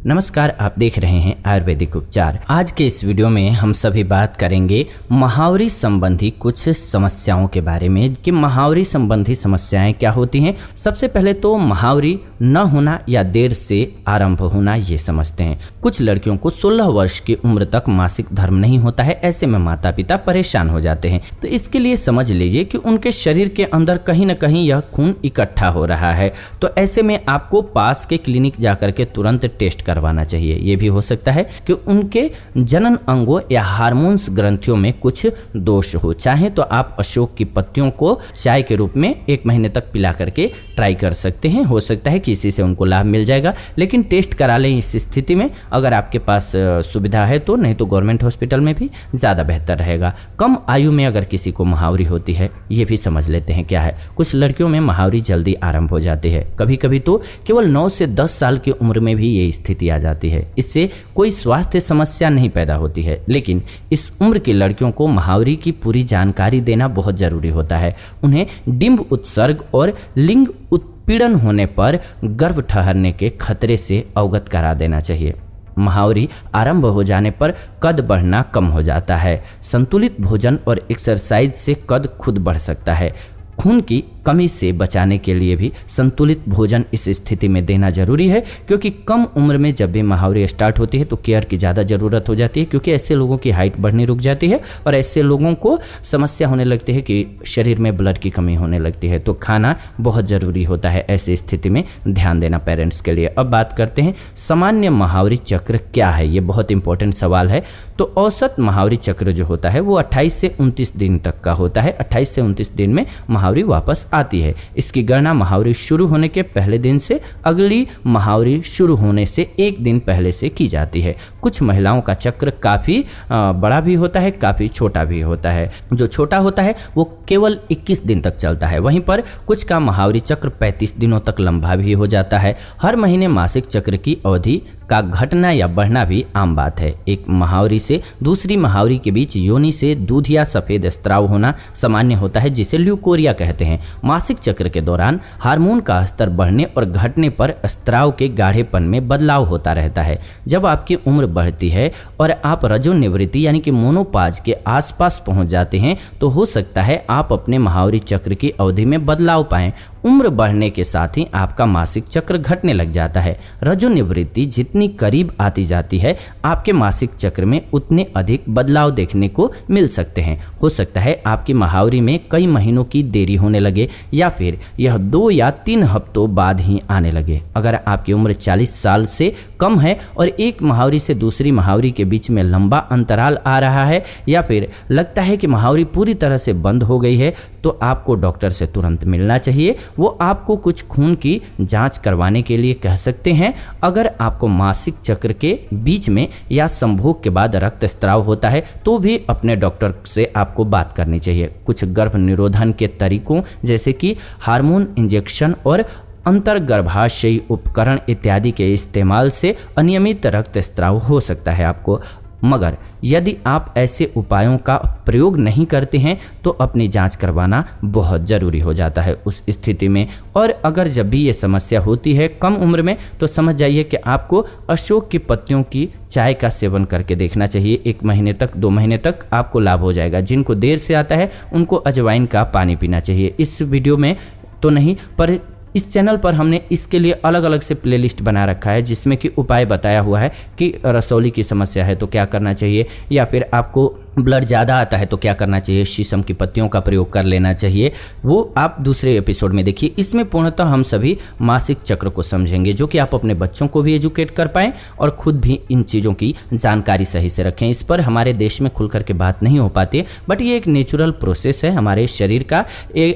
नमस्कार, आप देख रहे हैं आयुर्वेदिक उपचार। आज के इस वीडियो में हम सभी बात करेंगे महावरी संबंधी कुछ समस्याओं के बारे में कि महावरी संबंधी समस्याएं क्या होती हैं। सबसे पहले तो महावरी न होना या देर से आरंभ होना ये समझते हैं। कुछ लड़कियों को 16 वर्ष की उम्र तक मासिक धर्म नहीं होता है। ऐसे में माता पिता परेशान हो जाते हैं। तो इसके लिए समझ लीजिए कि उनके शरीर के अंदर कहीं न कहीं यह खून इकट्ठा हो रहा है। तो ऐसे में आपको पास के क्लिनिक जाकर के तुरंत टेस्ट करवाना चाहिए। ये भी हो सकता है कि उनके जनन अंगों या हार्मोन्स ग्रंथियों में कुछ दोष हो। चाहे तो आप अशोक की पत्तियों को चाय के रूप में 1 महीने तक पिला करके ट्राई कर सकते हैं। हो सकता है कि इसी से उनको लाभ मिल जाएगा, लेकिन टेस्ट करा लें इस स्थिति में। अगर आपके पास सुविधा है तो, नहीं तो गवर्नमेंट हॉस्पिटल में भी ज़्यादा बेहतर रहेगा। कम आयु में अगर किसी को महावरी होती है, ये भी समझ लेते हैं क्या है। कुछ लड़कियों में महावरी जल्दी आरंभ हो जाती है, कभी कभी तो केवल 9 से 10 साल की उम्र में भी ये स्थिति आ जाती है। इससे कोई स्वास्थ्य समस्या नहीं पैदा होती है, लेकिन इस उम्र की लड़कियों को महावरी की पूरी जानकारी देना बहुत जरूरी होता है। उन्हें डिंब उत्सर्ग और लिंग उत्पीड़न होने पर गर्भ ठहरने के खतरे से अवगत करा देना चाहिए। महावरी आरंभ हो जाने पर कद बढ़ना कम हो जाता है। संतुलित भोजन और एक्सरसाइज से कद खुद बढ़ सकता है। खून की कमी से बचाने के लिए भी संतुलित भोजन इस स्थिति में देना जरूरी है, क्योंकि कम उम्र में जब भी महावरी स्टार्ट होती है तो केयर की ज़्यादा ज़रूरत हो जाती है, क्योंकि ऐसे लोगों की हाइट बढ़नी रुक जाती है और ऐसे लोगों को समस्या होने लगती है कि शरीर में ब्लड की कमी होने लगती है। तो खाना बहुत ज़रूरी होता है, ऐसी स्थिति में ध्यान देना पेरेंट्स के लिए। अब बात करते हैं सामान्य महावरी चक्र क्या है। ये बहुत इंपॉर्टेंट सवाल है। तो औसत महावरी चक्र जो होता है वो 28 से 29 दिन तक का होता है। 28 से 29 दिन में महावरी वापस आती है। इसकी गणना महावरी शुरू होने के पहले दिन से अगली महावरी शुरू होने से 1 दिन पहले से की जाती है। कुछ महिलाओं का चक्र काफ़ी बड़ा भी होता है, काफ़ी छोटा भी होता है। जो छोटा होता है वो केवल 21 दिन तक चलता है, वहीं पर कुछ का महावरी चक्र 35 दिनों तक लंबा भी हो जाता है। हर महीने मासिक चक्र की अवधि का घटना या बढ़ना भी आम बात है। एक महावरी से दूसरी महावरी के बीच योनि से दूध या सफ़ेद स्त्राव होना सामान्य होता है, जिसे ल्यूकोरिया कहते हैं। मासिक चक्र के दौरान हार्मोन का स्तर बढ़ने और घटने पर स्त्राव के गाढ़ेपन में बदलाव होता रहता है। जब आपकी उम्र बढ़ती है और आप रजोनिवृत्ति यानी कि मोनोपाज के आसपास पहुंच जाते हैं तो हो सकता है आप अपने महावरी चक्र की अवधि में बदलाव पाएं। उम्र बढ़ने के साथ ही आपका मासिक चक्र घटने लग जाता है। रजोनिवृत्ति जितनी करीब आती जाती है, आपके मासिक चक्र में उतने अधिक बदलाव देखने को मिल सकते हैं। हो सकता है आपकी महावरी में कई महीनों की देरी होने लगे या फिर यह 2 या 3 हफ्तों बाद ही आने लगे। अगर आपकी उम्र 40 साल से कम है और एक महावरी से दूसरी महावरी के बीच में लंबा अंतराल आ रहा है या फिर लगता है कि महावरी पूरी तरह से बंद हो गई है, तो आपको डॉक्टर से तुरंत मिलना चाहिए। वो आपको कुछ खून की जांच करवाने के लिए कह सकते हैं। अगर आपको मासिक चक्र के बीच में या संभोग के बाद रक्तस्राव होता है तो भी अपने डॉक्टर से आपको बात करनी चाहिए। कुछ गर्भ निरोधन के तरीकों जैसे कि हार्मोन इंजेक्शन और अंतर्गर्भाशयी उपकरण इत्यादि के इस्तेमाल से अनियमित रक्तस्राव हो सकता है आपको। मगर यदि आप ऐसे उपायों का प्रयोग नहीं करते हैं तो अपनी जांच करवाना बहुत ज़रूरी हो जाता है उस स्थिति में। और अगर जब भी ये समस्या होती है कम उम्र में, तो समझ जाइए कि आपको अशोक की पत्तियों की चाय का सेवन करके देखना चाहिए। 1 महीने तक, 2 महीने तक आपको लाभ हो जाएगा। जिनको देर से आता है उनको अजवाइन का पानी पीना चाहिए। इस वीडियो में तो नहीं, पर इस चैनल पर हमने इसके लिए अलग अलग से प्लेलिस्ट बना रखा है, जिसमें कि उपाय बताया हुआ है कि रसौली की समस्या है तो क्या करना चाहिए, या फिर आपको ब्लड ज़्यादा आता है तो क्या करना चाहिए, शीशम की पत्तियों का प्रयोग कर लेना चाहिए। वो आप दूसरे एपिसोड में देखिए। इसमें पूर्णतः हम सभी मासिक चक्र को समझेंगे, जो कि आप अपने बच्चों को भी एजुकेट कर पाएँ और खुद भी इन चीज़ों की जानकारी सही से रखें। इस पर हमारे देश में खुल करके बात नहीं हो पाती है, बट ये एक नेचुरल प्रोसेस है हमारे शरीर का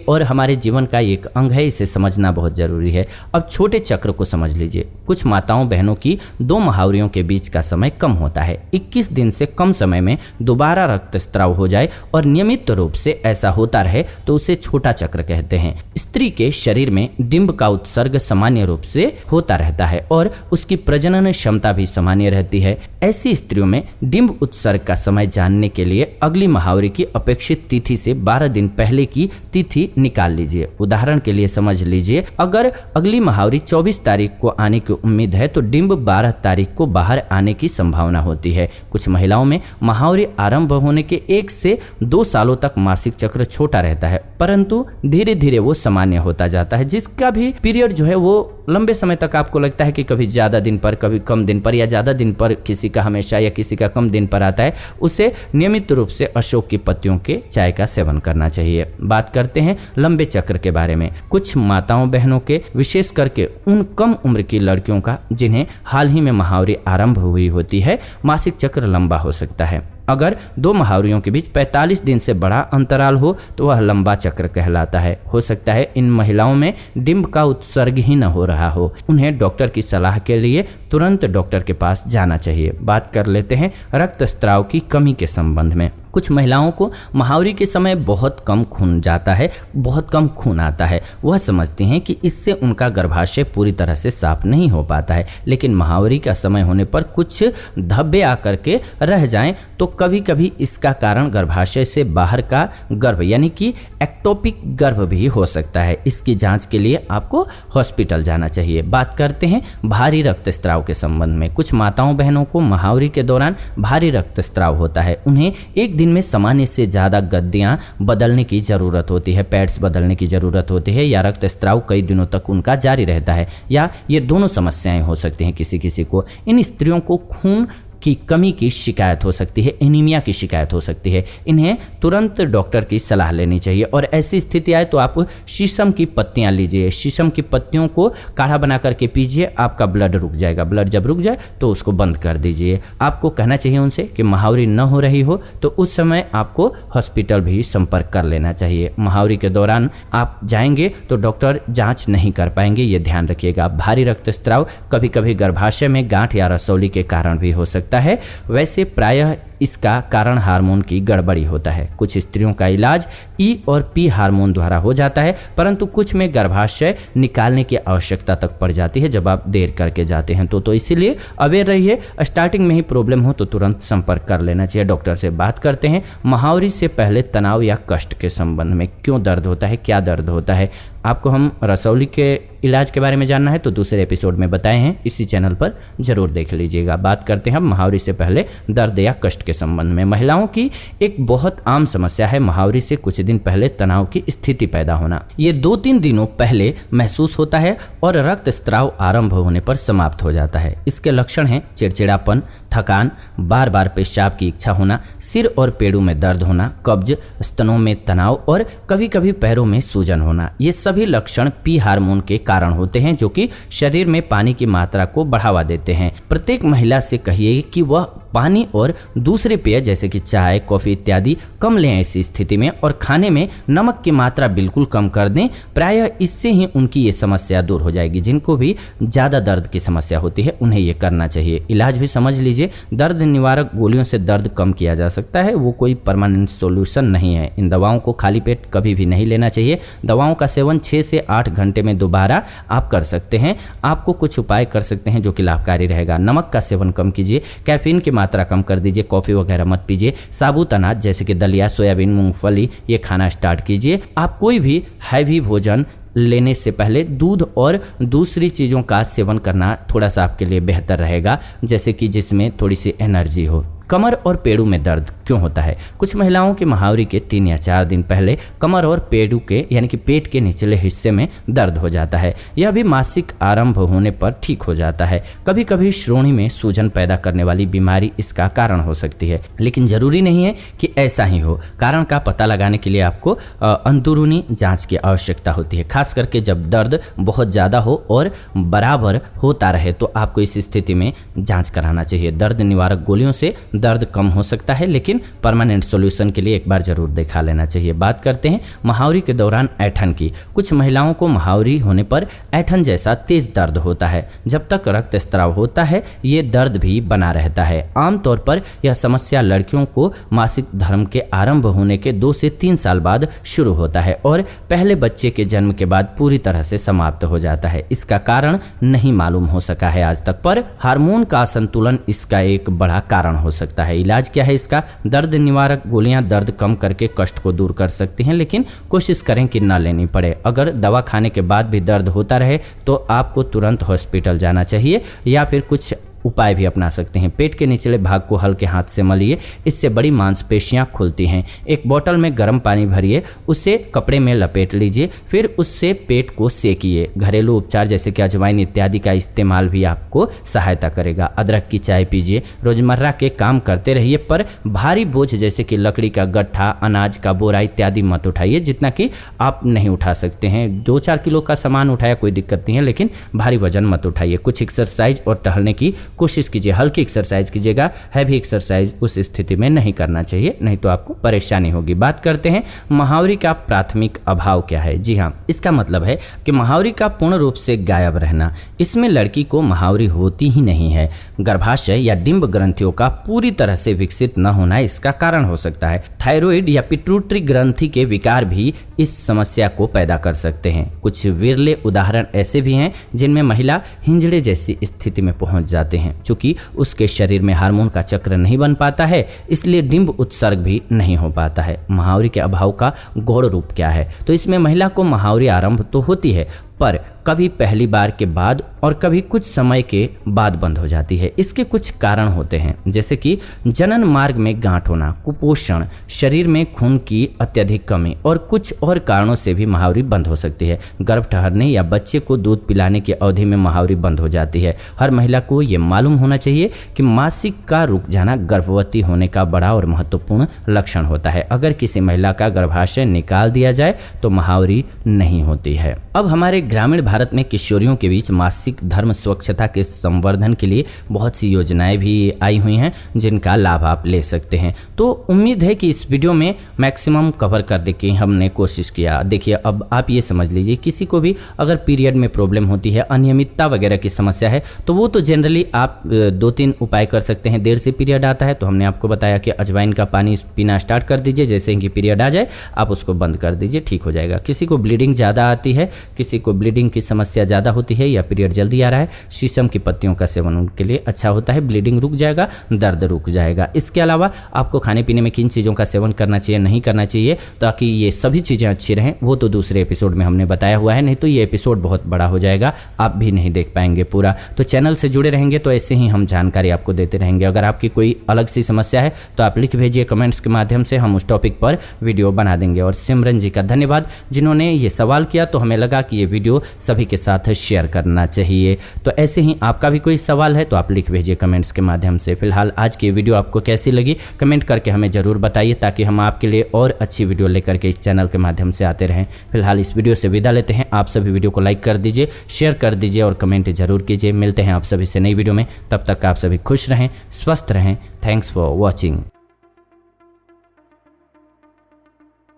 और हमारे जीवन का एक अंग है। इसे समझना बहुत ज़रूरी है। अब छोटे चक्र को समझ लीजिए। कुछ माताओं बहनों की 2 महावरियों के बीच का समय कम होता है। 21 दिन से कम समय में दोबारा बड़ा रक्तस्राव हो जाए और नियमित रूप से ऐसा होता रहे तो उसे छोटा चक्र कहते हैं। स्त्री के शरीर में डिंब का उत्सर्ग सामान्य रूप से होता रहता है और उसकी प्रजनन क्षमता भी सामान्य रहती है। ऐसी स्त्रियों में डिंब उत्सर्ग का समय जानने के लिए अगली महावरी की अपेक्षित तिथि से 12 दिन पहले की तिथि निकाल लीजिए। उदाहरण के लिए समझ लीजिए, अगर अगली महावरी 24 तारीख को आने की उम्मीद है तो डिंब 12 तारीख को बाहर आने की संभावना होती है। कुछ महिलाओं में महावरी आरंभ होने के 1 से 2 सालों तक मासिक चक्र छोटा रहता है, परंतु धीरे धीरे वो सामान्य होता जाता है। जिसका भी पीरियड जो है वो लंबे समय तक आपको लगता है कि कभी ज़्यादा दिन पर, कभी कम दिन पर, या ज़्यादा दिन पर किसी का हमेशा या किसी का कम दिन पर आता है, उसे नियमित रूप से अशोक की पत्तियों के चाय का सेवन करना चाहिए। बात करते हैं लंबे चक्र के बारे में। कुछ माताओं बहनों के, विशेष करके उन कम उम्र की लड़कियों का जिन्हें हाल ही में महावरी आरंभ हुई होती है, मासिक चक्र लंबा हो सकता है। अगर 2 महावरियों के बीच 45 दिन से बड़ा अंतराल हो तो वह लंबा चक्र कहलाता है। हो सकता है इन महिलाओं में डिंब का उत्सर्ग ही न हो रहा हो। उन्हें डॉक्टर की सलाह के लिए तुरंत डॉक्टर के पास जाना चाहिए। बात कर लेते हैं रक्तस्राव की कमी के संबंध में। कुछ महिलाओं को महावरी के समय बहुत कम खून जाता है, बहुत कम खून आता है। वह समझती हैं कि इससे उनका गर्भाशय पूरी तरह से साफ नहीं हो पाता है, लेकिन महावरी का समय होने पर कुछ धब्बे आकर के रह जाएं तो कभी कभी इसका कारण गर्भाशय से बाहर का गर्भ यानी कि एक्टोपिक गर्भ भी हो सकता है। इसकी जांच के लिए आपको हॉस्पिटल जाना चाहिए। बात करते हैं भारी रक्तस्राव के संबंध में। कुछ माताओं बहनों को महावरी के दौरान भारी रक्तस्राव होता है। उन्हें एक दिन में सामान्य से ज़्यादा गद्दियाँ बदलने की ज़रूरत होती है, पैड्स बदलने की ज़रूरत होती है, या रक्तस्राव कई दिनों तक उनका जारी रहता है, या ये दोनों समस्याएं हो सकती हैं किसी किसी को। इन स्त्रियों को खून की कमी की शिकायत हो सकती है, एनीमिया की शिकायत हो सकती है। इन्हें तुरंत डॉक्टर की सलाह लेनी चाहिए और ऐसी स्थिति आए तो आप शीशम की पत्तियां लीजिए। शीशम की पत्तियों को काढ़ा बना करके पीजिए, आपका ब्लड रुक जाएगा। ब्लड जब रुक जाए तो उसको बंद कर दीजिए। आपको कहना चाहिए उनसे कि महावरी न हो रही हो तो उस समय आपको हॉस्पिटल भी संपर्क कर लेना चाहिए। महावरी के दौरान आप जाएंगे तो डॉक्टर जाँच नहीं कर पाएंगे, ये ध्यान रखिएगा। भारी रक्तस्राव कभी कभी गर्भाशय में गांठ या रसौली के कारण भी हो सकता है। वैसे प्रायः इसका कारण हार्मोन की गड़बड़ी होता है। कुछ स्त्रियों का इलाज ई और पी हार्मोन द्वारा हो जाता है, परंतु कुछ में गर्भाशय निकालने की आवश्यकता तक पड़ जाती है जब आप देर करके जाते हैं तो इसीलिए अवेयर रहिए। स्टार्टिंग में ही प्रॉब्लम हो तो तुरंत संपर्क कर लेना चाहिए डॉक्टर से। बात करते हैं महावरी से पहले तनाव या कष्ट के संबंध में। क्यों दर्द होता है, क्या दर्द होता है? आपको हम रसौली के इलाज के बारे में जानना है तो दूसरे एपिसोड में बताए हैं, इसी चैनल पर जरूर देख लीजिएगा। बात करते हैं हम महावरी से पहले दर्द या कष्ट के संबंध में। महिलाओं की एक बहुत आम समस्या है महावरी से कुछ दिन पहले तनाव की स्थिति पैदा होना। ये 2-3 दिनों पहले महसूस होता है और रक्तस्राव आरंभ होने पर समाप्त हो जाता है। इसके लक्षण हैं चिड़चिड़ापन, थकान, बार बार पेशाब की इच्छा होना, सिर और पेड़ों में दर्द होना, कब्ज, स्तनों में तनाव और कभी कभी पैरों में सूजन होना। ये सभी लक्षण पी हार्मोन के कारण होते हैं जो कि शरीर में पानी की मात्रा को बढ़ावा देते हैं। प्रत्येक महिला से कहिए कि वह पानी और दूसरे पेय जैसे कि चाय, कॉफी इत्यादि कम लें ऐसी स्थिति में, और खाने में नमक की मात्रा बिल्कुल कम कर दें। प्रायः इससे ही उनकी ये समस्या दूर हो जाएगी। जिनको भी ज़्यादा दर्द की समस्या होती है उन्हें ये करना चाहिए। इलाज भी समझ लीजिए, दर्द निवारक गोलियों से दर्द कम किया जा सकता है, वो कोई परमानेंट सॉल्यूशन नहीं है। इन दवाओं को खाली पेट कभी भी नहीं लेना चाहिए। दवाओं का सेवन 6 से 8 घंटे में दोबारा आप कर सकते हैं। आपको कुछ उपाय कर सकते हैं जो कि लाभकारी रहेगा। नमक का सेवन कम कीजिए, कैफीन की मात्रा कम कर दीजिए, कॉफ़ी वगैरह मत पीजिए। साबुत अनाज जैसे कि दलिया, सोयाबीन, मूंगफली ये खाना स्टार्ट कीजिए। आप कोई भी हैवी भोजन लेने से पहले दूध और दूसरी चीज़ों का सेवन करना थोड़ा सा आपके लिए बेहतर रहेगा, जैसे कि जिसमें थोड़ी सी एनर्जी हो। कमर और पेड़ों में दर्द क्यों होता है? कुछ महिलाओं के महावरी के 3 या 4 दिन पहले कमर और पेड़ों के यानी कि पेट के निचले हिस्से में दर्द हो जाता है। यह भी मासिक आरंभ होने पर ठीक हो जाता है। कभी कभी श्रोणि में सूजन पैदा करने वाली बीमारी इसका कारण हो सकती है, लेकिन जरूरी नहीं है कि ऐसा ही हो। कारण का पता लगाने के लिए आपको अंदरूनी जांच की आवश्यकता होती है। खास करके जब दर्द बहुत ज़्यादा हो और बराबर होता रहे तो आपको इस स्थिति में जाँच कराना चाहिए। दर्द निवारक गोलियों से दर्द कम हो सकता है, लेकिन परमानेंट सॉल्यूशन के लिए एक बार जरूर दिखा लेना चाहिए। बात करते हैं महावरी के दौरान ऐठन की। कुछ महिलाओं को महावरी होने पर ऐठन जैसा तेज दर्द होता है। जब तक रक्त स्राव होता है ये दर्द भी बना रहता है। आमतौर पर यह समस्या लड़कियों को मासिक धर्म के आरंभ होने के 2 से 3 साल बाद शुरू होता है और पहले बच्चे के जन्म के बाद पूरी तरह से समाप्त हो जाता है। इसका कारण नहीं मालूम हो सका है आज तक, पर हार्मोन का असंतुलन इसका एक बड़ा कारण हो सकता है। इलाज क्या है इसका? दर्द निवारक गोलियां दर्द कम करके कष्ट को दूर कर सकती हैं, लेकिन कोशिश करें कि न लेनी पड़े। अगर दवा खाने के बाद भी दर्द होता रहे तो आपको तुरंत हॉस्पिटल जाना चाहिए या फिर कुछ उपाय भी अपना सकते हैं। पेट के निचले भाग को हल्के हाथ से मलिए, इससे बड़ी मांसपेशियां खुलती हैं। एक बोतल में गर्म पानी भरिए, उसे कपड़े में लपेट लीजिए, फिर उससे पेट को सेकिए। घरेलू उपचार जैसे कि अजवाइन इत्यादि का इस्तेमाल भी आपको सहायता करेगा। अदरक की चाय पीजिए। रोजमर्रा के काम करते रहिए, पर भारी बोझ जैसे कि लकड़ी का गट्ठा, अनाज का बोरा इत्यादि मत उठाइए जितना कि आप नहीं उठा सकते हैं। 2-4 किलो का सामान उठाया कोई दिक्कत नहीं है, लेकिन भारी वजन मत उठाइए। कुछ एक्सरसाइज और टहलने की कोशिश कीजिए। हल्की एक्सरसाइज कीजिएगा, हैवी एक्सरसाइज उस स्थिति में नहीं करना चाहिए, नहीं तो आपको परेशानी होगी। बात करते हैं महावरी का प्राथमिक अभाव क्या है। जी हाँ, इसका मतलब है कि महावरी का पूर्ण रूप से गायब रहना। इसमें लड़की को महावरी होती ही नहीं है। गर्भाशय या डिंब ग्रंथियों का पूरी तरह से विकसित न होना इसका कारण हो सकता है। थायराइड या पिट्यूटरी ग्रंथि के विकार भी इस समस्या को पैदा कर सकते हैं। कुछ विरले उदाहरण ऐसे भी हैं जिनमें महिला हिंजड़े जैसी स्थिति में पहुंच जाते हैं। चूंकि उसके शरीर में हार्मोन का चक्र नहीं बन पाता है, इसलिए डिंब उत्सर्ग भी नहीं हो पाता है। महावरी के अभाव का गौण रूप क्या है? तो इसमें महिला को महावरी आरंभ तो होती है, पर कभी पहली बार के बाद और कभी कुछ समय के बाद बंद हो जाती है। इसके कुछ कारण होते हैं, जैसे कि जनन मार्ग में गांठ होना, कुपोषण, शरीर में खून की अत्यधिक कमी और कुछ और कारणों से भी महावरी बंद हो सकती है। गर्भ ठहरने या बच्चे को दूध पिलाने की अवधि में महावरी बंद हो जाती है। हर महिला को ये मालूम होना चाहिए कि मासिक का रुक जाना गर्भवती होने का बड़ा और महत्वपूर्ण लक्षण होता है। अगर किसी महिला का गर्भाशय निकाल दिया जाए तो महावरी नहीं होती है। अब हमारे ग्रामीण भारत में किशोरियों के बीच मासिक धर्म स्वच्छता के संवर्धन के लिए बहुत सी योजनाएं भी आई हुई हैं जिनका लाभ आप ले सकते हैं। तो उम्मीद है कि इस वीडियो में मैक्सिमम कवर करने की हमने कोशिश किया। देखिए, अब आप ये समझ लीजिए, किसी को भी अगर पीरियड में प्रॉब्लम होती है, अनियमितता वगैरह की समस्या है, तो वो तो जनरली आप 2-3 उपाय कर सकते हैं। देर से पीरियड आता है तो हमने आपको बताया कि अजवाइन का पानी पीना स्टार्ट कर दीजिए। जैसे ही पीरियड आ जाए आप उसको बंद कर दीजिए, ठीक हो जाएगा। किसी को ब्लीडिंग ज़्यादा आती है, किसी को ब्लीडिंग की समस्या ज़्यादा होती है या पीरियड जल्दी आ रहा है, शीशम की पत्तियों का सेवन उनके लिए अच्छा होता है। ब्लीडिंग रुक जाएगा, दर्द रुक जाएगा। इसके अलावा आपको खाने पीने में किन चीज़ों का सेवन करना चाहिए, नहीं करना चाहिए, ताकि ये सभी चीज़ें अच्छी रहें, वो तो दूसरे एपिसोड में हमने बताया हुआ है। नहीं तो ये एपिसोड बहुत बड़ा हो जाएगा, आप भी नहीं देख पाएंगे पूरा। तो चैनल से जुड़े रहेंगे तो ऐसे ही हम जानकारी आपको देते रहेंगे। अगर आपकी कोई अलग सी समस्या है तो आप लिख भेजिए कमेंट्स के माध्यम से, हम उस टॉपिक पर वीडियो बना देंगे। और सिमरन जी का धन्यवाद जिन्होंने ये सवाल किया, तो हमें लगा कि ये वीडियो सभी के साथ शेयर करना चाहिए। तो ऐसे ही आपका भी कोई सवाल है तो आप लिख भेजिए कमेंट्स के माध्यम से। फिलहाल आज की वीडियो आपको कैसी लगी कमेंट करके हमें जरूर बताइए, ताकि हम आपके लिए और अच्छी वीडियो लेकर के इस चैनल के माध्यम से आते रहें। फिलहाल इस वीडियो से विदा लेते हैं। आप सभी वीडियो को लाइक कर दीजिए, शेयर कर दीजिए और कमेंट जरूर कीजिए। मिलते हैं आप सभी से नई वीडियो में, तब तक आप सभी खुश रहें, स्वस्थ रहें। Thanks for watching.